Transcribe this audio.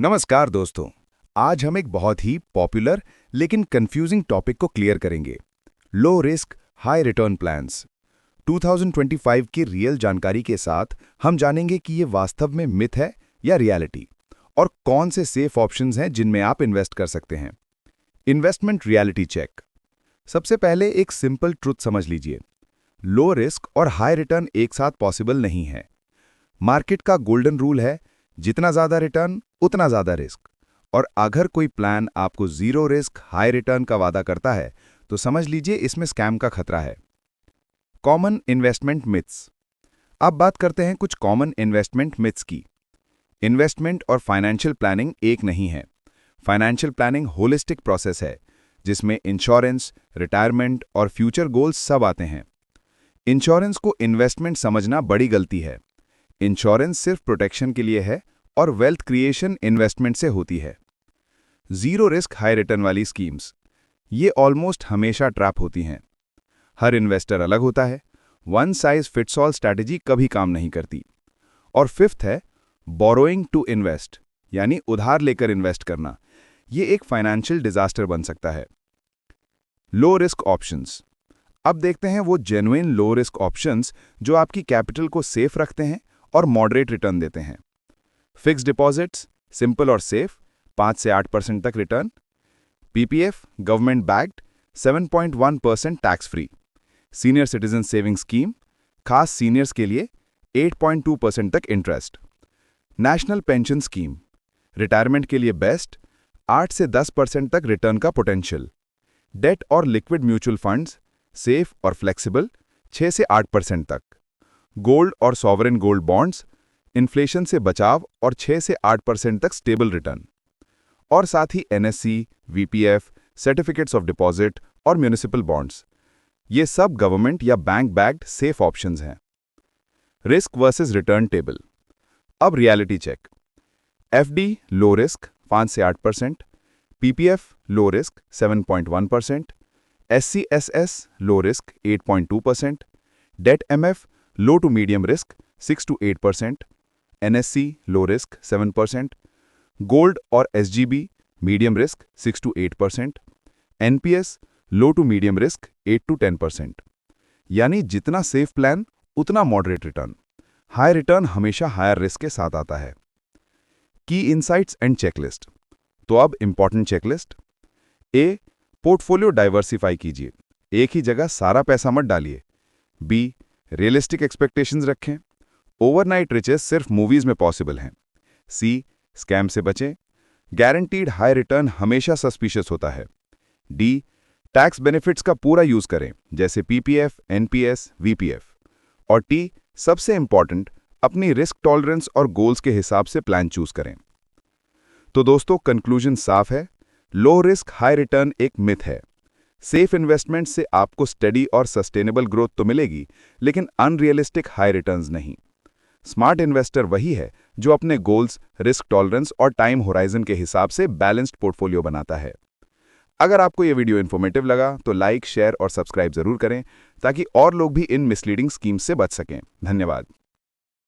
नमस्कार दोस्तों। आज हम एक बहुत ही पॉपुलर लेकिन कंफ्यूजिंग टॉपिक को क्लियर करेंगे। Low risk high return plans. 2025 की रियल जानकारी के साथ हम जानेंगे कि ये वास्तव में मिथ है या रियलिटी, और कौन से सेफ ऑप्शंस हैं जिनमें आप इन्वेस्ट कर सकते हैं। Investment reality check. सबसे पहले एक सिंपल ट्रुथ समझ लीजिए। लो रिस्क और हाई रिटर्न एक साथ पॉसिबल नहीं है। मार्केट का गोल्डन रूल है, जितना ज्यादा रिटर्न उतना ज्यादा रिस्क। और अगर कोई प्लान आपको जीरो रिस्क हाई रिटर्न का वादा करता है तो समझ लीजिए इसमें स्कैम का खतरा है। Common investment myths. अब बात करते हैं कुछ कॉमन इन्वेस्टमेंट मिथ्स की। इन्वेस्टमेंट और फाइनेंशियल प्लानिंग एक नहीं है। फाइनेंशियल प्लानिंग होलिस्टिक प्रोसेस है जिसमें इंश्योरेंस, रिटायरमेंट और फ्यूचर गोल्स सब आते हैं। इंश्योरेंस को इन्वेस्टमेंट समझना बड़ी गलती है। इंश्योरेंस सिर्फ प्रोटेक्शन के लिए है और वेल्थ क्रिएशन इन्वेस्टमेंट से होती है। जीरो रिस्क हाई रिटर्न वाली स्कीम्स, ये ऑलमोस्ट हमेशा ट्रैप होती हैं। हर इन्वेस्टर अलग होता है। One size fits all strategy कभी काम नहीं करती। और फिफ्थ है बोरोइंग टू इन्वेस्ट, यानी उधार लेकर इन्वेस्ट करना। ये एक फाइनेंशियल डिजास्टर बन सकता है। Low risk options. अब देखते हैं वो जेन्युइन लो रिस्क ऑप्शंस जो आपकी कैपिटल को सेफ रखते हैं और मॉडरेट रिटर्न देते हैं। फिक्स्ड डिपॉजिट्स, सिंपल और सेफ, 5 से 8% तक return. PPF, government backed, 7.1% tax free. Senior citizen saving scheme, खास सीनियर्स के लिए 8.2% तक interest. National pension scheme, retirement के लिए बेस्ट, 8 से 10% तक रिटर्न का पोटेंशियल। डेट और लिक्विड म्यूचुअल फंड्स, सेफ और फ्लेक्सिबल, 6 से 8% तक। गोल्ड और सॉवरेन गोल्ड बॉन्ड्स, इन्फ्लेशन से बचाव और 6 से 8% तक स्टेबल रिटर्न। और साथ ही NSC, VPF, certificates of deposit और म्यूनिसिपल बॉन्ड्स, ये सब गवर्नमेंट या बैंक बैक्ड सेफ ऑप्शंस हैं। Risk versus return table. अब reality check. FD low risk 5 से 8%, PPF low risk 7.1%, SCSS low risk 8.2%, debt MF low to medium risk 6 to 8%, NSC low risk 7%, gold और SGB medium risk 6 to 8%, NPS low to medium risk 8 to 10%। यानी जितना safe plan उतना moderate return. High return हमेशा higher risk के साथ आता है। की इनसाइट्स एंड चेकलिस्ट। तो अब इंपॉर्टेंट चेकलिस्ट। ए, पोर्टफोलियो डाइवर्सिफाई कीजिए, एक ही जगह सारा पैसा मत डालिए। बी, रियलिस्टिक एक्सपेक्टेशंस रखें, ओवरनाइट रिचेस सिर्फ मूवीज में पॉसिबल हैं। सी, स्कैम से बचें, गारंटीड हाई रिटर्न हमेशा सस्पिशियस होता है। डी, टैक्स बेनिफिट्स का पूरा यूज करें जैसे पीपीएफ, एनपीएस, वीपीएफ। और टी, सबसे इंपॉर्टेंट, अपनी रिस्क टॉलरेंस और गोल्स के हिसाब से प्लान चूज करें। तो दोस्तों, कंक्लूजन साफ है, लो रिस्क हाई रिटर्न एक मिथ है। सेफ इन्वेस्टमेंट से आपको स्टडी और सस्टेनेबल ग्रोथ तो मिलेगी, लेकिन अनरियलिस्टिक हाई रिटर्न्स नहीं। स्मार्ट इन्वेस्टर वही है जो अपने गोल्स, रिस्क टॉलरेंस और टाइम होराइजन के हिसाब से बैलेंस्ड पोर्टफोलियो बनाता है। अगर आपको यह वीडियो इन्फॉर्मेटिव लगा तो लाइक, शेयर और सब्सक्राइब जरूर करें ताकि और लोग भी इन मिसलीडिंग स्कीम्स से बच सकें। धन्यवाद।